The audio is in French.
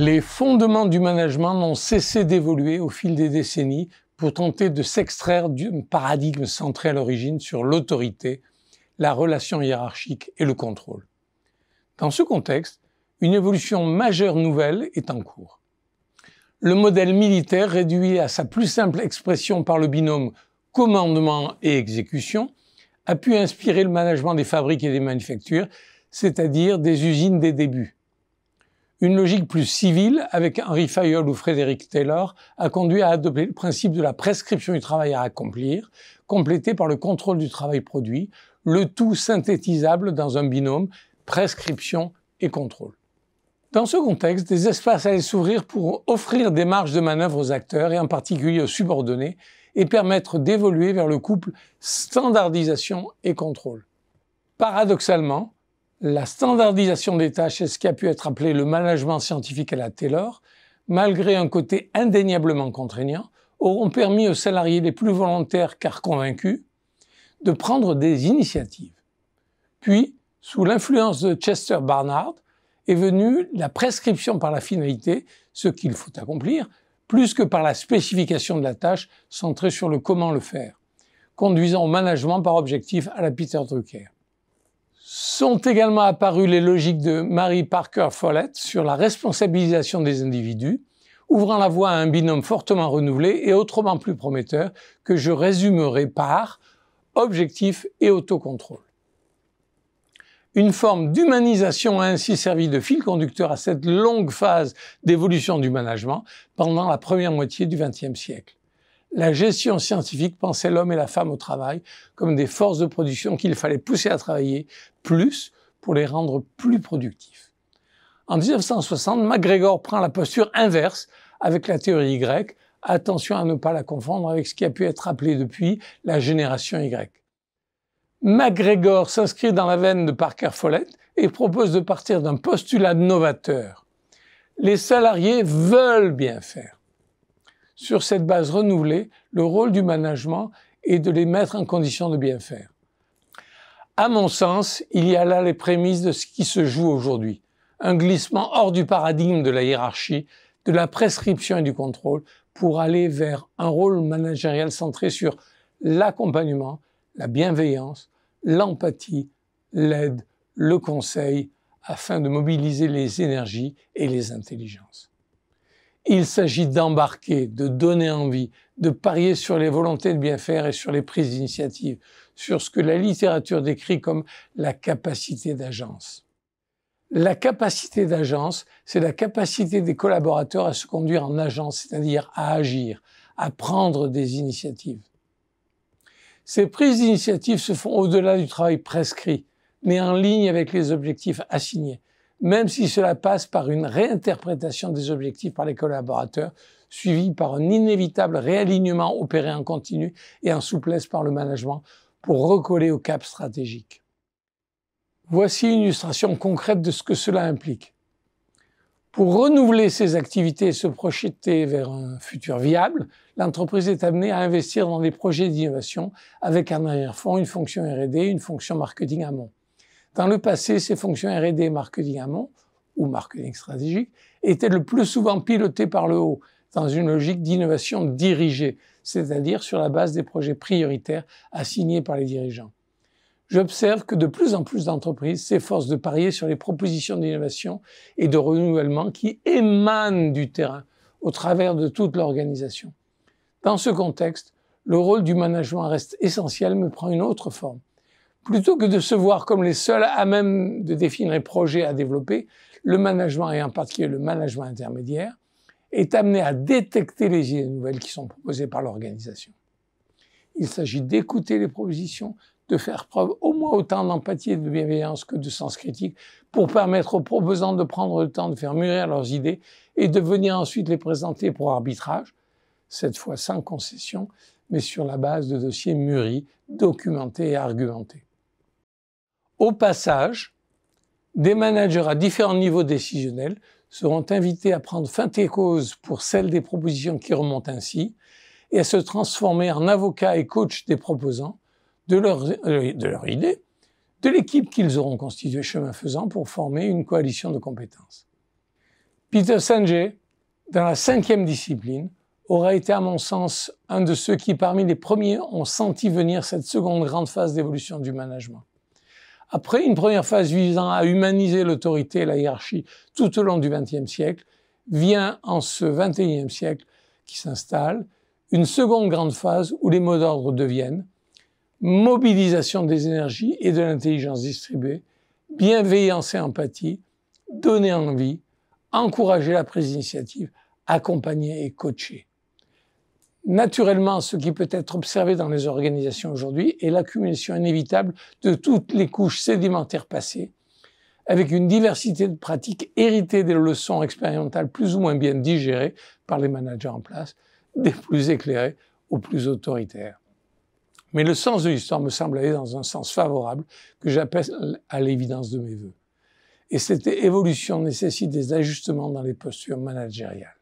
Les fondements du management n'ont cessé d'évoluer au fil des décennies pour tenter de s'extraire du paradigme centré à l'origine sur l'autorité, la relation hiérarchique et le contrôle. Dans ce contexte, une évolution majeure nouvelle est en cours. Le modèle militaire, réduit à sa plus simple expression par le binôme commandement et exécution, a pu inspirer le management des fabriques et des manufactures, c'est-à-dire des usines des débuts. Une logique plus civile, avec Henry Fayol ou Frederick Taylor, a conduit à adopter le principe de la prescription du travail à accomplir, complété par le contrôle du travail produit, le tout synthétisable dans un binôme prescription et contrôle. Dans ce contexte, des espaces allaient s'ouvrir pour offrir des marges de manœuvre aux acteurs et en particulier aux subordonnés et permettre d'évoluer vers le couple standardisation et contrôle. Paradoxalement, la standardisation des tâches est ce qui a pu être appelé le management scientifique à la Taylor, malgré un côté indéniablement contraignant, auront permis aux salariés les plus volontaires car convaincus de prendre des initiatives. Puis, sous l'influence de Chester Barnard, est venue la prescription par la finalité, ce qu'il faut accomplir, plus que par la spécification de la tâche centrée sur le comment le faire, conduisant au management par objectif à la Peter Drucker. Sont également apparues les logiques de Mary Parker Follett sur la responsabilisation des individus, ouvrant la voie à un binôme fortement renouvelé et autrement plus prometteur que je résumerai par objectif et autocontrôle. Une forme d'humanisation a ainsi servi de fil conducteur à cette longue phase d'évolution du management pendant la première moitié du XXe siècle. La gestion scientifique pensait l'homme et la femme au travail comme des forces de production qu'il fallait pousser à travailler plus pour les rendre plus productifs. En 1960, MacGregor prend la posture inverse avec la théorie Y. Attention à ne pas la confondre avec ce qui a pu être appelé depuis la génération Y. MacGregor s'inscrit dans la veine de Parker Follett et propose de partir d'un postulat novateur. Les salariés veulent bien faire. Sur cette base renouvelée, le rôle du management est de les mettre en condition de bien faire. À mon sens, il y a là les prémices de ce qui se joue aujourd'hui. Un glissement hors du paradigme de la hiérarchie, de la prescription et du contrôle pour aller vers un rôle managérial centré sur l'accompagnement, la bienveillance, l'empathie, l'aide, le conseil, afin de mobiliser les énergies et les intelligences. Il s'agit d'embarquer, de donner envie, de parier sur les volontés de bien faire et sur les prises d'initiative, sur ce que la littérature décrit comme la capacité d'agence. La capacité d'agence, c'est la capacité des collaborateurs à se conduire en agence, c'est-à-dire à agir, à prendre des initiatives. Ces prises d'initiative se font au-delà du travail prescrit, mais en ligne avec les objectifs assignés, même si cela passe par une réinterprétation des objectifs par les collaborateurs, suivi par un inévitable réalignement opéré en continu et en souplesse par le management pour recoller au cap stratégique. Voici une illustration concrète de ce que cela implique. Pour renouveler ses activités et se projeter vers un futur viable, l'entreprise est amenée à investir dans des projets d'innovation avec en arrière-fond une fonction R&D et une fonction marketing amont. Dans le passé, ces fonctions R&D et marketing amont, ou marketing stratégique, étaient le plus souvent pilotées par le haut, dans une logique d'innovation dirigée, c'est-à-dire sur la base des projets prioritaires assignés par les dirigeants. J'observe que de plus en plus d'entreprises s'efforcent de parier sur les propositions d'innovation et de renouvellement qui émanent du terrain, au travers de toute l'organisation. Dans ce contexte, le rôle du management reste essentiel mais prend une autre forme. Plutôt que de se voir comme les seuls à même de définir les projets à développer, le management, et en particulier le management intermédiaire, est amené à détecter les idées nouvelles qui sont proposées par l'organisation. Il s'agit d'écouter les propositions, de faire preuve au moins autant d'empathie et de bienveillance que de sens critique pour permettre aux proposants de prendre le temps de faire mûrir leurs idées et de venir ensuite les présenter pour arbitrage, cette fois sans concession, mais sur la base de dossiers mûris, documentés et argumentés. Au passage, des managers à différents niveaux décisionnels seront invités à prendre fin et cause pour celles des propositions qui remontent ainsi et à se transformer en avocats et coachs des proposants, de leur idée, de l'équipe qu'ils auront constituée chemin faisant pour former une coalition de compétences. Peter Senge, dans la 5e discipline, aura été à mon sens un de ceux qui parmi les premiers ont senti venir cette seconde grande phase d'évolution du management. Après une première phase visant à humaniser l'autorité et la hiérarchie tout au long du XXe siècle, vient en ce XXIe siècle qui s'installe une seconde grande phase où les mots d'ordre deviennent mobilisation des énergies et de l'intelligence distribuée, bienveillance et empathie, donner envie, encourager la prise d'initiative, accompagner et coacher. Naturellement, ce qui peut être observé dans les organisations aujourd'hui est l'accumulation inévitable de toutes les couches sédimentaires passées, avec une diversité de pratiques héritées des leçons expérimentales plus ou moins bien digérées par les managers en place, des plus éclairés aux plus autoritaires. Mais le sens de l'histoire me semble aller dans un sens favorable que j'appelle à l'évidence de mes vœux. Et cette évolution nécessite des ajustements dans les postures managériales.